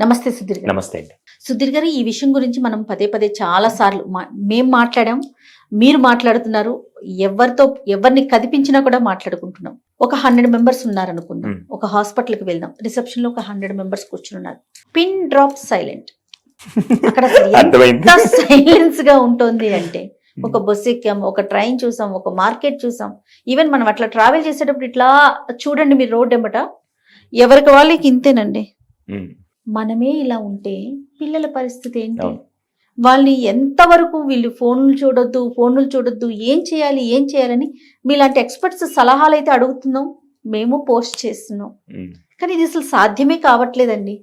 నమస్తే సుధీర్ గారు. నమస్తే అండి. సుధీర్ గారు, ఈ విషయం గురించి మనం పదే పదే చాలా సార్లు మేము మాట్లాడాం, మీరు మాట్లాడుతున్నారు. ఎవరిని కదిపించినా కూడా మాట్లాడుకుంటున్నాం. ఒక 100 మెంబర్స్ ఉన్నారనుకుందాం. ఒక హాస్పిటల్కి వెళ్దాం, రిసెప్షన్ లో ఒక 100 మెంబర్స్ కూర్చున్నారు. Pin drop silent. అక్కడ సైలెన్స్ గా ఉంటుంది అంటే ఒక బస్సు ఎక్కాం, ఒక ట్రైన్ చూసాం, ఒక మార్కెట్ చూసాం. ఈవెన్ మనం అట్లా ట్రావెల్ చేసేటప్పుడు ఇట్లా చూడండి, మీరు రోడ్ ఎంబట ఎవరికి వాళ్ళకి ఇంతేనండి. మనమే ఇలా ఉంటే పిల్లల పరిస్థితి ఏంటి? వాళ్ళని ఎంతవరకు వీళ్ళు ఫోన్లు చూడొద్దు, ఏం చేయాలని మీలాంటి ఎక్స్పర్ట్స్ సలహాలు అయితే అడుగుతున్నాం, మేము పోస్ట్ చేస్తున్నాం. కానీ ఇది అసలు సాధ్యమే కావట్లేదండి.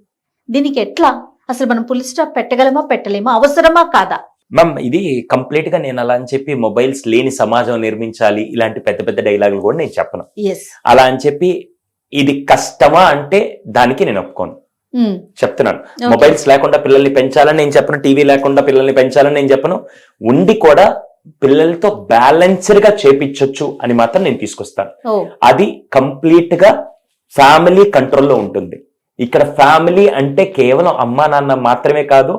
దీనికి ఎట్లా అసలు మనం ఫుల్ స్టాప్ పెట్టగలమా, పెట్టలేమా, అవసరమా కాదా? మ్యామ్, ఇది కంప్లీట్ గా నేను అలా అని చెప్పి మొబైల్స్ లేని సమాజం నిర్మించాలి ఇలాంటి పెద్ద పెద్ద డైలాగులు కూడా నేను చెప్పను. అలా అని చెప్పి ఇది కష్టమా అంటే దానికి నేను ఒప్పుకోను. చెప్తున్నాను, మొబైల్స్ లేకుండా పిల్లల్ని పెంచాలని నేను చెప్పను, టీవీ లేకుండా పిల్లల్ని పెంచాలని నేను చెప్పను. ఉండి కూడా పిల్లలతో బ్యాలెన్స్డ్ గా చేపించొచ్చు అని మాత్రం నేను తీసుకొస్తాను. అది కంప్లీట్ గా ఫ్యామిలీ కంట్రోల్లో ఉంటుంది. ఇక్కడ ఫ్యామిలీ అంటే కేవలం అమ్మా నాన్న మాత్రమే కాదు,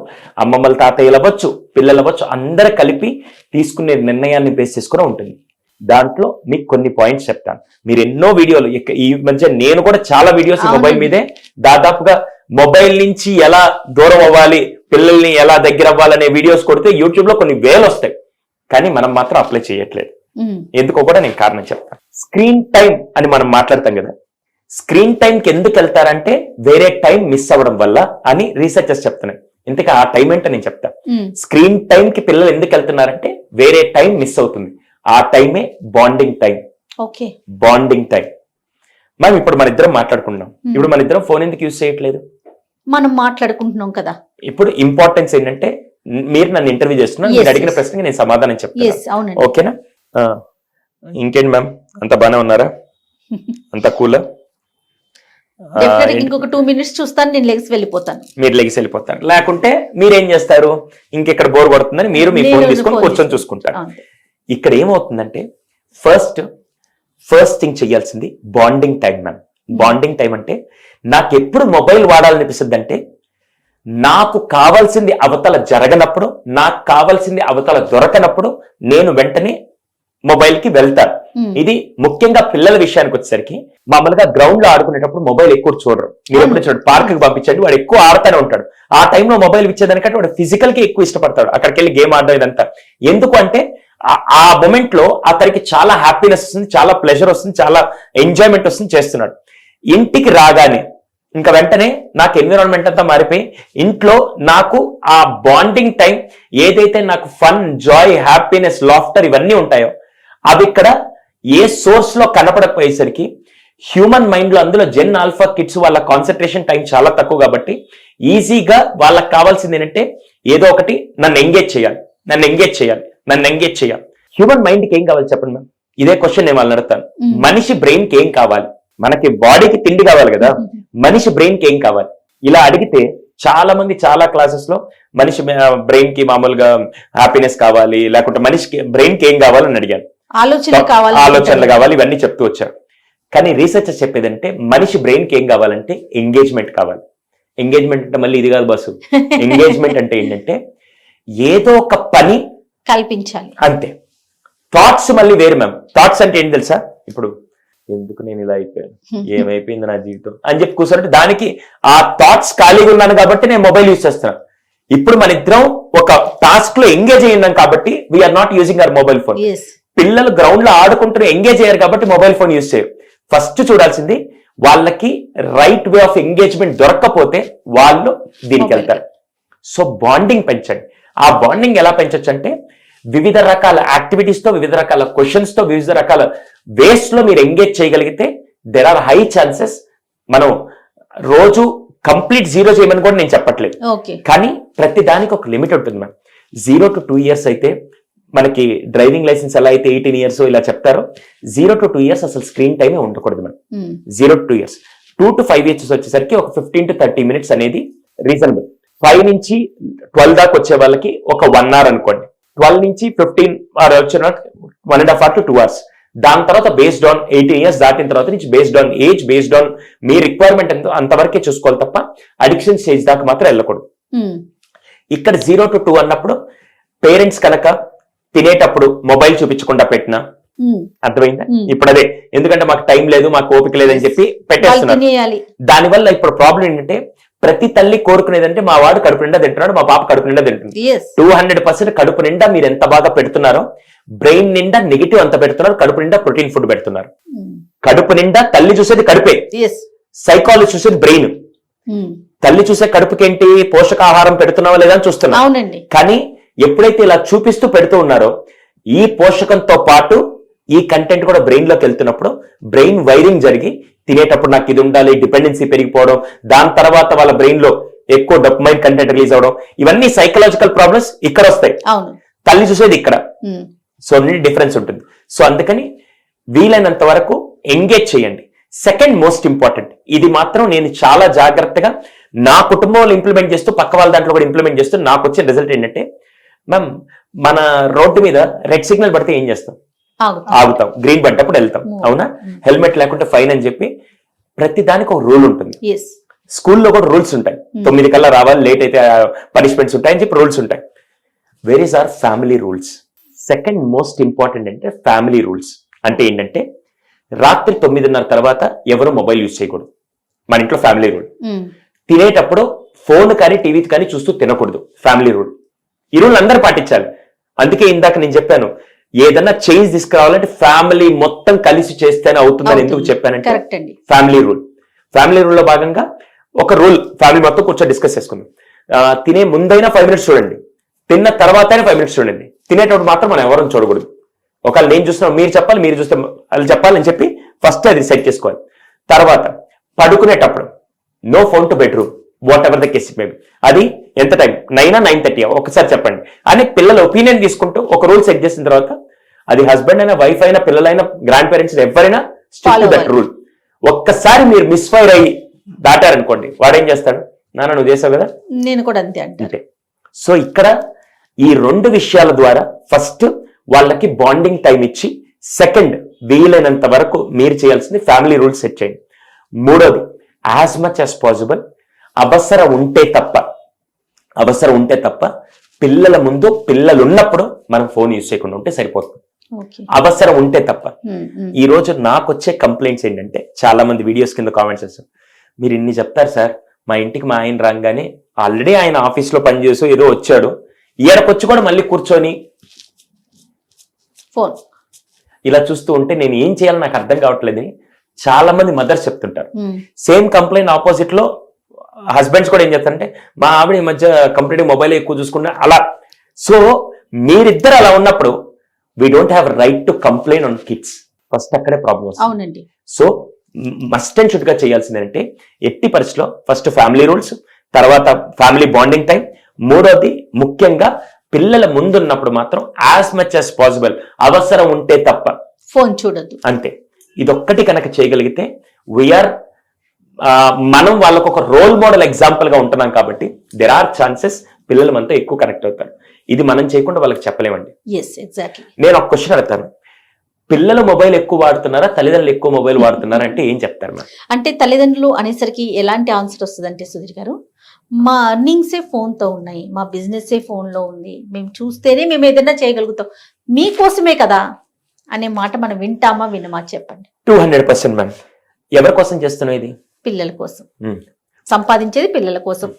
అమ్మమ్మల తాతయ్యలు అవ్వచ్చు, పిల్లలు అవ్వచ్చు, అందరు కలిపి తీసుకునే నిర్ణయాన్ని బేస్ చేసుకుని ఉంటుంది. దాంట్లో మీకు కొన్ని పాయింట్స్ చెప్తాను. మీరు ఎన్నో వీడియోలు ఈ మధ్య నేను కూడా చాలా వీడియోస్ మొబైల్ మీదే, దాదాపుగా మొబైల్ నుంచి ఎలా దూరం అవ్వాలి, పిల్లల్ని ఎలా దగ్గర అవ్వాలనే వీడియోస్ కొడితే యూట్యూబ్ లో కొన్ని వేలు వస్తాయి. కానీ మనం మాత్రం అప్లై చేయట్లేదు. ఎందుకో కూడా నేను కారణం చెప్తాను. స్క్రీన్ టైం అని మనం మాట్లాడతాం కదా, స్క్రీన్ టైంకి ఎందుకు వెళ్తారంటే వేరే టైం మిస్ అవ్వడం వల్ల అని రీసెర్చర్స్ చెప్తున్నాయి. ఇంతకీ ఆ టైం ఏంటో నేను చెప్తా. స్క్రీన్ టైం కి పిల్లలు ఎందుకు వెళ్తున్నారంటే వేరే టైం మిస్ అవుతుంది. ఆ టైమే బాండింగ్ టైం. Bonding time. మనం ఇప్పుడు మన ఇద్దరం మాట్లాడుకుంటున్నాం. ఇప్పుడు మన ఇద్దరం ఫోన్ ఎందుకు యూజ్ చేయట్లేదు? మనం మాట్లాడుకుంటున్నాం కదా. ఇప్పుడు ఇంపార్టెన్స్ ఏంటంటే, మీరు నన్ను ఇంటర్వ్యూ చేస్తున్నా, మీరు అడిగిన ప్రశ్నకి నేను సమాధానం చెప్తాను. ఓకేనా? ఇంకేంటి మ్యామ్, అంత బానే ఉన్నారా? అంత కూలా? ఇంకొక 2 minutes చూస్తాను, నేను లెగ్స్ వెళ్ళిపోతాను. మీరు లెగ్స్ వెళ్ళిపోతారు. లేకుంటే మీరేం చేస్తారు, ఇంకెక్కడ బోర్ కొడుతుందని మీరు మీ ఫోన్ తీసుకొని కూర్చొని చూసుకుంటారు. ఇక్కడ ఏమవుతుందంటే ఫస్ట్ థింగ్ చెయ్యాల్సింది bonding time ma'am. Bonding time అంటే నాకు ఎప్పుడు మొబైల్ వాడాలనిపిస్తుంది అంటే, నాకు కావాల్సింది అవతల జరగనప్పుడు, నాకు కావాల్సింది అవతల దొరకనప్పుడు నేను వెంటనే మొబైల్ కి వెళ్తాను. ఇది ముఖ్యంగా పిల్లల విషయానికి వచ్చేసరికి, మామూలుగా గ్రౌండ్ లో ఆడుకునేటప్పుడు మొబైల్ ఎక్కువ చూడరు. మీరు ఎప్పుడు చూడండి, పార్క్ కి పంపించండి, వాడు ఎక్కువ ఆడుతూనే ఉంటాడు. ఆ టైంలో మొబైల్ ఇచ్చేదానికంటే వాడు ఫిజికల్ కి ఎక్కువ ఇష్టపడతాడు. అక్కడికి వెళ్ళి గేమ్ ఆడడం ఇదంతా ఎందుకు అంటే, ఆ మూమెంట్ లో అతనికి చాలా హ్యాపీనెస్ వస్తుంది, చాలా ప్లెజర్ వస్తుంది, చాలా ఎంజాయ్మెంట్ వస్తుంది, చేస్తున్నాడు. ఇంటికి రాగానే ఇంకా వెంటనే నాకు ఎన్విరాన్మెంట్ అంతా మారిపోయి, ఇంట్లో నాకు ఆ బాండింగ్ టైం ఏదైతే నాకు ఫన్, జాయ్, హ్యాపీనెస్, లాఫ్టర్ ఇవన్నీ ఉంటాయో అవి ఇక్కడ ఏ సోర్స్ లో కనపడకపోయేసరికి, హ్యూమన్ మైండ్ లో అందులో జెన్ ఆల్ఫా కిడ్స్ వాళ్ళ కాన్సన్ట్రేషన్ టైం చాలా తక్కువ కాబట్టి ఈజీగా వాళ్ళకి కావాల్సింది ఏంటంటే ఏదో ఒకటి నన్ను ఎంగేజ్ చేయాలి. హ్యూమన్ మైండ్ కి ఏం కావాలి చెప్పండి మ్యామ్? ఇదే క్వశ్చన్ నేను వాళ్ళని అడుగుతాను. మనిషి బ్రెయిన్ కి ఏం కావాలి? మనకి బాడీకి తిండి కావాలి కదా, మనిషి బ్రెయిన్ కి ఏం కావాలి? ఇలా అడిగితే చాలా మంది చాలా క్లాసెస్ లో మనిషి బ్రెయిన్ కి మామూలుగా హ్యాపీనెస్ కావాలి, లేకుంటే మనిషికి బ్రెయిన్ కి ఏం కావాలని అడిగాను. ఆలోచనలు కావాలి, ఇవన్నీ చెప్తూ వచ్చారు. కానీ రీసెర్చర్ చెప్పేదంటే మనిషి బ్రెయిన్ కి ఏం కావాలంటే ఎంగేజ్మెంట్ కావాలి. ఎంగేజ్మెంట్ అంటే మళ్ళీ ఇది కాదు బస్సు. ఎంగేజ్మెంట్ అంటే ఏంటంటే ఏదో ఒక పని కల్పించాలి అంతే. థాట్స్ మళ్ళీ వేరు మ్యామ్. థాట్స్ అంటే ఏంటి తెలుసా? ఇప్పుడు ఎందుకు నేను ఇలా అయిపోయాను, ఏమైపోయింది నా జీవితం అని చెప్పి కూర్చోంటే దానికి ఆ థాట్స్ ఖాళీగా ఉన్నాను కాబట్టి నేను మొబైల్ యూజ్ చేస్తున్నాను. ఇప్పుడు మన ఇద్దరం ఒక టాస్క్ లో ఎంగేజ్ అయ్యిందాం కాబట్టి we are not using our mobile phone. పిల్లలు గ్రౌండ్ లో ఆడుకుంటూ ఎంగేజ్ అయ్యారు కాబట్టి మొబైల్ ఫోన్ యూజ్ చేయరు. ఫస్ట్ చూడాల్సింది వాళ్ళకి రైట్ వే ఆఫ్ ఎంగేజ్మెంట్ దొరక్కపోతే వాళ్ళు దీనికి వెళ్తారు. సో బాండింగ్ పెంచండి. ఆ బాండింగ్ ఎలా పెంచొచ్చు అంటే, వివిధ రకాల యాక్టివిటీస్ తో, వివిధ రకాల క్వశ్చన్స్ తో, వివిధ రకాల వేస్ లో మీరు ఎంగేజ్ చేయగలిగితే దెర్ ఆర్ హై ఛాన్సెస్. మనం రోజు కంప్లీట్ 0 చేయమని కూడా నేను చెప్పట్లేదు, కానీ ప్రతి దానికి ఒక లిమిట్ ఉంటుంది మ్యామ్. 0 to 2 years అయితే మనకి డ్రైవింగ్ లైసెన్స్ ఎలా అయితే 18 years ఇలా చెప్తారో, 0 to 2 years అసలు స్క్రీన్ టైమే ఉండకూడదు ma'am. 0 to 2 years. 2 to 5 years వచ్చేసరికి ఒక 15 to 30 minutes అనేది రీజనబుల్. 5 నుంచి 12 దాకా వచ్చే వాళ్ళకి ఒక 1 hour అనుకోండి. 12 నుంచి 15 వచ్చిన 1.5 hours to 2 hours. దాని తర్వాత బేస్డ్ ఆన్ 18 years దాటిన తర్వాత నుంచి based on age, based on me requirement ఎంతో అంతవరకే చూసుకోవాలి తప్ప అడిక్షన్ స్టేజ్ దాకా మాత్రం వెళ్ళకూడదు. ఇక్కడ 0 to 2 అన్నప్పుడు పేరెంట్స్ కనుక తినేటప్పుడు మొబైల్ చూపించకుండా పెట్టినా, అర్థమైందా? ఇప్పుడు అదే, ఎందుకంటే మాకు టైం లేదు, మాకు ఓపిక లేదని చెప్పి పెట్టేస్తున్నారు. దానివల్ల ఇప్పుడు ప్రాబ్లం ఏంటంటే ప్రతి తల్లి కోరుకునేదంటే మా వాడు కడుపు నిండా తింటున్నాడు, మా పాప కడుపు నిండా తింటుంది. 200% కడుపు నిండా మీరు ఎంత బాగా పెడుతున్నారో బ్రెయిన్ నిండా నెగిటివ్ అంత పెడుతున్నారు, కడుపు నిండా ప్రోటీన్ ఫుడ్ పెడుతున్నారు. కడుపు నిండా తల్లి చూసేది కడుపే, సైకాలజీ చూసేది బ్రెయిన్. తల్లి చూసే కడుపుకేంటి పోషకాహారం పెడుతున్నావా లేదా అని చూస్తున్నా. కానీ ఎప్పుడైతే ఇలా చూపిస్తూ పెడుతూ ఉన్నారో ఈ పోషకంతో పాటు ఈ కంటెంట్ కూడా బ్రెయిన్ లోకి వెళ్తున్నప్పుడు బ్రెయిన్ వైరింగ్ జరిగి తినేటప్పుడు నాకు ఇది ఉండాలి, డిపెండెన్సీ పెరిగిపోవడం, దాని తర్వాత వాళ్ళ బ్రెయిన్ లో ఎక్కువ డోపమైన్ కంటెంట్ రిలీజ్ అవడం, ఇవన్నీ సైకలాజికల్ ప్రాబ్లమ్స్ ఇక్కడ వస్తాయి. తల్లి చూసేది ఇక్కడ. సో డిఫరెన్స్ ఉంటుంది. సో అందుకని వీలైనంత వరకు ఎంగేజ్ చేయండి. సెకండ్ మోస్ట్ ఇంపార్టెంట్, ఇది మాత్రం నేను చాలా జాగ్రత్తగా నా కుటుంబంలో ఇంప్లిమెంట్ చేస్తూ పక్క వాళ్ళ దాంట్లో కూడా ఇంప్లిమెంట్ చేస్తూ నాకు వచ్చిన రిజల్ట్ ఏంటంటే, మ్యామ్ మన రోడ్డు మీద రెడ్ సిగ్నల్ పడితే ఏం చేస్తాం? ఆగుతాం. గ్రీన్ పడ్డప్పుడు వెళ్తాం, అవునా? హెల్మెట్ లేకుంటే ఫైన్ అని చెప్పి ప్రతి దానికి ఒక రూల్ ఉంటుంది. స్కూల్లో కూడా రూల్స్ ఉంటాయి. 9 కల్లా రావాలి, లేట్ అయితే పనిష్మెంట్స్ ఉంటాయని చెప్పి రూల్స్ ఉంటాయి. Where is our family rules? Second most important అంటే ఫ్యామిలీ రూల్స్ అంటే ఏంటంటే రాత్రి 9:30 తర్వాత ఎవరు మొబైల్ యూజ్ చేయకూడదు. మన ఇంట్లో ఫ్యామిలీ రూల్. తినేటప్పుడు ఫోన్ కానీ టీవీ కానీ చూస్తూ తినకూడదు, ఫ్యామిలీ రూల్. ఈ రూల్ అందరూ పాటించాలి. అందుకే ఇందాక నేను చెప్పాను, ఏదన్నా చేంజ్ తీసుకురావాలంటే ఫ్యామిలీ మొత్తం కలిసి చేస్తేనే అవుతుందని ఎందుకు చెప్పానంటే ఫ్యామిలీ రూల్. ఫ్యామిలీ రూల్ లో భాగంగా ఒక రూల్ ఫ్యామిలీ మొత్తం కూర్చొని డిస్కస్ చేసుకుందాం. తినే ముందైనా 5 minutes చూడండి, తిన్న తర్వాత 5 minutes చూడండి. తినేటప్పుడు మాత్రం మనం ఎవరిని చూడకూడదు. ఒకవేళ నేను చూస్తున్నా మీరు చెప్పాలి, మీరు చూస్తే వాళ్ళు చెప్పాలని చెప్పి ఫస్ట్ అది సెట్ చేసుకోవాలి. తర్వాత పడుకునేటప్పుడు no phone to bedroom, whatever the case maybe. అది ఎంత టైం, 9 or 9:30 ఒకసారి చెప్పండి అని పిల్లల ఒపీనియన్ తీసుకుంటూ ఒక రూల్ సెట్ చేసిన తర్వాత అది హస్బెండ్ అయినా, వైఫ్ అయినా, పిల్లలైనా, గ్రాండ్ పేరెంట్స్ ఎవరైనా స్టిక్ టు దట్ రూల్. ఒక్కసారి మీరు మిస్ఫైర్ అయ్యి దాటారనుకోండి, వాడేం చేస్తాడు? నాన్న నువ్వు చేసావు కదా, నేను కూడా అంతే అంటే. సో ఇక్కడ ఈ 2 విషయాల ద్వారా ఫస్ట్ వాళ్ళకి బాండింగ్ టైం ఇచ్చి, సెకండ్ వీలైనంత వరకు మీరు చేయాల్సింది ఫ్యామిలీ రూల్స్ సెట్ చేయండి. మూడోది, యాజ్ మచ్ యాజ్ పాసిబుల్ అవసరం ఉంటే తప్ప పిల్లల ముందు, పిల్లలు ఉన్నప్పుడు మనం ఫోన్ యూజ్ చేయకుండా ఉంటే సరిపోతుంది. అవసరం ఉంటే తప్ప. ఈ రోజు నాకు వచ్చే కంప్లైంట్స్ ఏంటంటే, చాలా మంది వీడియోస్ కింద కామెంట్స్ చేస్తారు, మీరు ఇన్ని చెప్తారు సార్, మా ఇంటికి మా ఆయన రాగానే ఆల్రెడీ ఆయన ఆఫీస్ లో పనిచేస్తూ ఏదో వచ్చాడు, ఈడకొచ్చి కూడా మళ్ళీ కూర్చొని ఫోన్ ఇలా చూస్తూ ఉంటే నేను ఏం చేయాలో నాకు అర్థం కావట్లేదని చాలా మంది మదర్స్ చెప్తుంటారు. సేమ్ కంప్లైంట్ ఆపోజిట్ లో హస్బెండ్స్ కూడా ఏం చేస్తారంటే, మా ఆవిడ ఈ మధ్య కంప్లీట్ మొబైల్ ఎక్కువ చూసుకున్నా అలా. సో మీరిద్దరు అలా ఉన్నప్పుడు we don't have right to complain on kids. First అక్కడే ప్రాబ్లమ్ వస్తుంది. సో మస్ట్ అండ్ షుడ్ గా చేయాల్సింది అంటే ఎట్టి పరిస్థితిలో ఫస్ట్ ఫ్యామిలీ రూల్స్, తర్వాత ఫ్యామిలీ బాండింగ్ టైం, మూడోది ముఖ్యంగా పిల్లల ముందున్నప్పుడు మాత్రం యాజ్ మచ్ యాజ్ పాసిబుల్ అవసరం ఉంటే తప్ప ఫోన్ చూడద్దు, అంతే. ఇదొక్కటి కనుక చేయగలిగితే వీఆర్ మనం వాళ్ళకు ఒక రోల్ మోడల్ ఎగ్జాంపుల్ గా ఉంటున్నాం కాబట్టి దెర్ ఆర్ ఛాన్సెస్ పిల్లలు మనతో ఎక్కువ కనెక్ట్ అవుతారు. ఇది మనం చేయకుండా వాళ్ళకి చెప్పలేమండి. నేను ఒక క్వశ్చన్ అడుగుతాను, పిల్లలు మొబైల్ ఎక్కువ వాడుతున్నారా, తల్లిదండ్రులు ఎక్కువ మొబైల్ వాడుతున్నారా అంటే ఏం చెప్తారు మ్యామ్? అంటే తల్లిదండ్రులు అనేసరికి ఎలాంటి ఆన్సర్ వస్తుంది అంటే, సుధీర్ గారు, మా అర్నింగ్సే ఫోన్తో ఉన్నాయి, మా బిజినెస్సే ఫోన్లో ఉంది, మేము చూస్తేనే మేము ఏదైనా చేయగలుగుతాం, మీకోసమే కదా అనే మాట మనం వింటామా వినమా చెప్పండి. 200% మ్యామ్. ఎవరి కోసం చేస్తున్నావు ఇది? పిల్లల కోసం. సంపాదించేది పిల్లల కోసం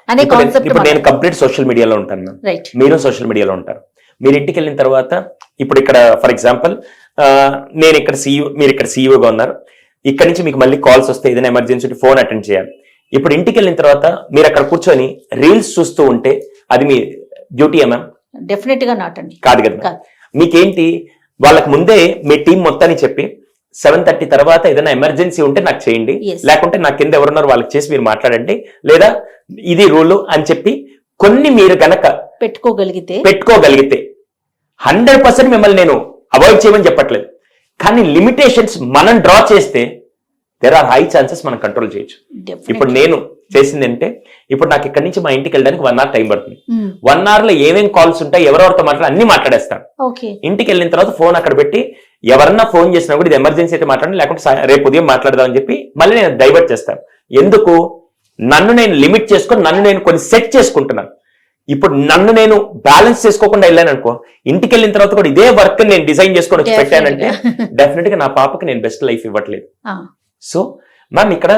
అనే కాన్సెప్ట్. ఇప్పుడు నేను కంప్లీట్ సోషల్ మీడియాలో ఉంటాను మ్యామ్, మీరు సోషల్ మీడియాలో ఉంటారు. మీరు ఇంటికి వెళ్ళిన తర్వాత, ఇప్పుడు ఇక్కడ ఫర్ ఎగ్జాంపుల్ నేను ఇక్కడ CEO, మీరు ఇక్కడ CEOగా ఉన్నారు, ఇక్కడ నుంచి మీకు మళ్ళీ కాల్స్ వస్తే ఏదైనా ఎమర్జెన్సీ ఫోన్ అటెండ్ చేయాలి. ఇప్పుడు ఇంటికి వెళ్ళిన తర్వాత మీరు అక్కడ కూర్చొని రీల్స్ చూస్తూ ఉంటే అది మీ డ్యూటీయా మ్యామ్? డెఫినెట్ గా నాట్ అండి. కాదు కదా. మీకేంటి, వాళ్ళకి ముందే మీ టీం మొత్తాన్ని చెప్పి 7:30 తర్వాత ఏదైనా ఎమర్జెన్సీ ఉంటే నాకు చేయండి, లేకుంటే నా కింద ఎవరున్నారు వాళ్ళకి చేసి మీరు మాట్లాడండి, లేదా ఇది రూల్ అని చెప్పి కొన్ని మీరు గనక పెట్టుకోగలిగితే 100% మిమ్మల్ని నేను అవాయిడ్ చేయమని చెప్పట్లేదు, కానీ లిమిటేషన్స్ మనం డ్రా చేస్తే దెర్ ఆర్ హై ఛాన్సెస్ మనం కంట్రోల్ చేయొచ్చు. ఇప్పుడు నేను చేసింది అంటే, ఇప్పుడు నాకు ఇక్కడ నుంచి మా ఇంటికి వెళ్ళడానికి 1 hour టైం పడుతుంది. 1 hour లో ఏమేం కాల్స్ ఉంటాయి, ఎవరెవరితో మాట్లాడి అన్ని మాట్లాడేస్తాను. ఇంటికి వెళ్ళిన తర్వాత ఫోన్ అక్కడ పెట్టి ఎవరన్నా ఫోన్ చేసినా కూడా ఇది ఎమర్జెన్సీ అయితే మాట్లాడండి, లేకుంటే రేపు ఉదయం మాట్లాడదామని చెప్పి మళ్ళీ నేను డైవర్ట్ చేస్తాను. ఎందుకు? నన్ను నేను లిమిట్ చేసుకొని నన్ను నేను కొన్ని సెట్ చేసుకుంటున్నాను. ఇప్పుడు నన్ను నేను బ్యాలెన్స్ చేసుకోకుండా వెళ్ళాను అనుకో, ఇంటికి వెళ్ళిన తర్వాత కూడా ఇదే వర్క్ నేను డిజైన్ చేసుకొని వచ్చి పెట్టానంటే డెఫినెట్ గా నా పాపకి నేను బెస్ట్ లైఫ్ ఇవ్వట్లేదు. సో మ్యామ్ ఇక్కడ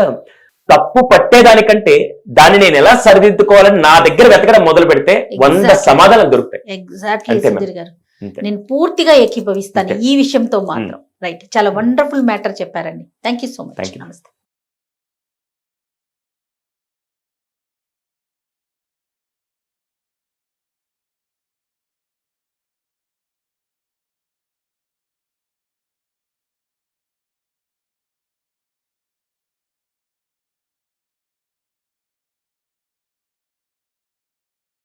తప్పు పట్టేదానికంటే దాన్ని నేను ఎలా సరిదిద్దుకోవాలని నా దగ్గర వెతకడం మొదలు పెడితే 100 సమాధానం దొరుకుతాయి. ఎగ్జాక్ట్లీ సుధీర్ గారు, నేను పూర్తిగా ఏకీభవిస్తాను ఈ విషయంతో మాత్రం. రైట్, చాలా వండర్ఫుల్ మ్యాటర్ చెప్పారండి. Thank you so much. నమస్తే.